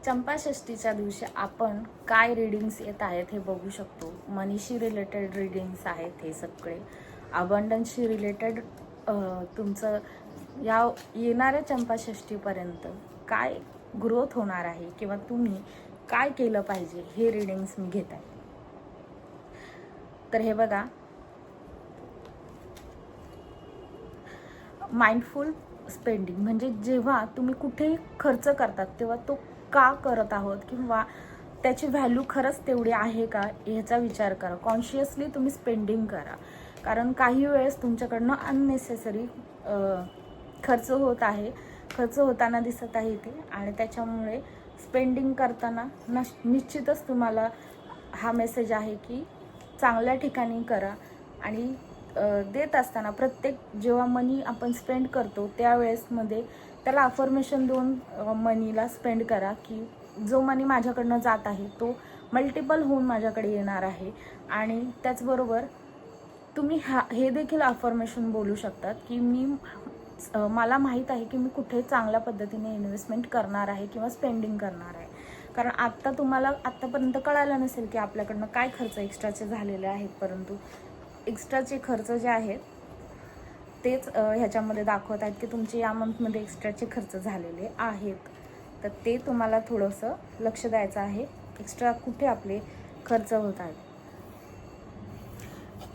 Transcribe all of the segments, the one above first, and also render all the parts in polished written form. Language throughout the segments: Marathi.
चंपाषष्ठीच्या दिवशी आपण काय रीडिंग्स येत आहेत हे बघू शकतो. मनीशी रिलेटेड रीडिंग्स आहेत हे सगळे. अबंडन्सशी रिलेटेड तुमचं या येणाऱ्या चंपाषष्ठीपर्यंत काय ग्रोथ होणार आहे किंवा तुम्ही काय केलं पाहिजे हे रीडिंग्स मी घेत आहे. तर हे बघा, माइंडफुल स्पेंडिंग म्हणजे जेव्हा तुम्ही कुठेही खर्च करतात तेव्हा तो का करत आहोत किंवा त्याची व्हॅल्यू खरंच तेवढी आहे का ह्याचा विचार करा. कॉन्शियसली तुम्ही स्पेंडिंग करा, कारण काही वेळेस तुमच्याकडनं अननेसेसरी खर्च होताना दिसत आहे ते, आणि त्याच्यामुळे स्पेंडिंग करताना निश्चितच तुम्हाला हा मेसेज आहे की चांगल्या ठिकाणी करा. आणि देत असताना प्रत्येक जेव्हा मनी आपण स्पेंड करतो त्यावेळेसमध्ये त्याला अफर्मेशन देऊन मनीला स्पेंड करा की जो मनी माझ्याकडनं जात आहे तो मल्टिपल होऊन माझ्याकडे येणार आहे. आणि त्याचबरोबर तुम्ही हे देखील अफर्मेशन बोलू शकतात की मला माहीत आहे की मी कुठे चांगल्या पद्धतीने इन्व्हेस्टमेंट करणार आहे किंवा स्पेंडिंग करणार आहे. कारण तुम्हाला आत्तापर्यंत कळालं नसेल की आपल्याकडनं काय खर्च एक्स्ट्राचे झालेले आहेत, परंतु एक्स्ट्राचे खर्च जे आहेत तेच ह्याच्यामध्ये दाखवत आहेत की तुमचे या मंथमध्ये एक्स्ट्राचे खर्च झालेले आहेत. तर ते तुम्हाला थोडंसं लक्ष द्यायचं आहे, एक्स्ट्रा कुठे आपले खर्च होत आहेत.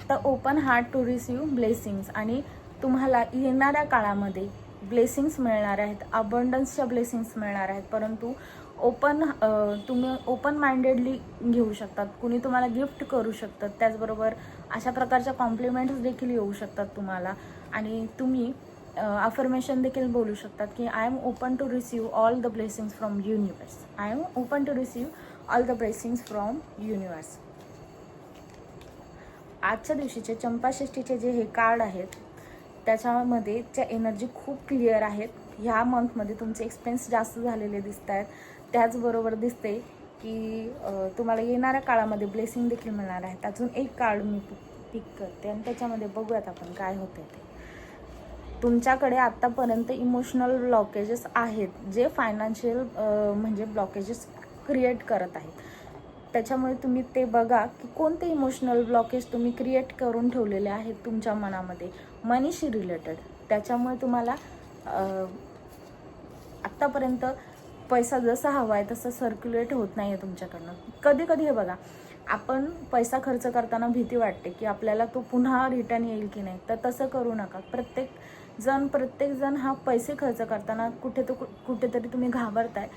तर open heart to receive blessings, आणि तुम्हाला येणाऱ्या काळामध्ये ब्लेसिंग्स मिळणार आहेत, अबंडन्सच्या ब्लेसिंग्स मिळणार आहेत. परंतु तुम्ही ओपन माइंडेडली घेऊ शकतात. कुणी तुम्हाला गिफ्ट करू शकतात, त्याचबरोबर अशा प्रकारच्या कॉम्प्लिमेंट्स देखील येऊ शकतात तुम्हाला. आणि तुम्ही अफर्मेशन देखील बोलू शकतात की I am open to receive all the blessings from universe. I am open to receive all the blessings from universe. आजच्या दिवशीचे चंपाषष्ठीचे जे हे कार्ड आहेत त्याच्यामध्ये त्या एनर्जी खूप क्लिअर आहेत. ह्या मंथमध्ये तुमचे एक्सपेन्स जास्त झालेले दिसत आहेत. त्याचबरोबर दिसते की तुम्हाला येणाऱ्या काळामध्ये ब्लेसिंग देखील मिळणार आहेत. अजून एक कार्ड मी पिक करते आणि त्याच्यामध्ये बघूयात आपण काय होते ते. तुमच्याकडे आत्तापर्यंत इमोशनल ब्लॉकेजेस आहेत जे फायनान्शियल म्हणजे ब्लॉकेजेस क्रिएट करत आहेत. त्याच्यामुळे तुम्ही ते बघा की कोणते इमोशनल ब्लॉकेज तुम्ही क्रिएट करून ठेवलेले आहेत तुमच्या मनामध्ये मनीशी रिलेटेड. त्याच्यामुळे तुम्हाला आत्तापर्यंत पैसा जसा हवा आहे तसं सर्क्युलेट होत नाही आहे तुमच्याकडनं. कधी कधी हे बघा, आपण पैसा खर्च करताना भीती वाटते की आपल्याला तो पुन्हा रिटर्न येईल की नाही. तर तसं करू नका. प्रत्येक जण हा पैसे खर्च करताना कुठेतरी तुम्ही घाबरताय.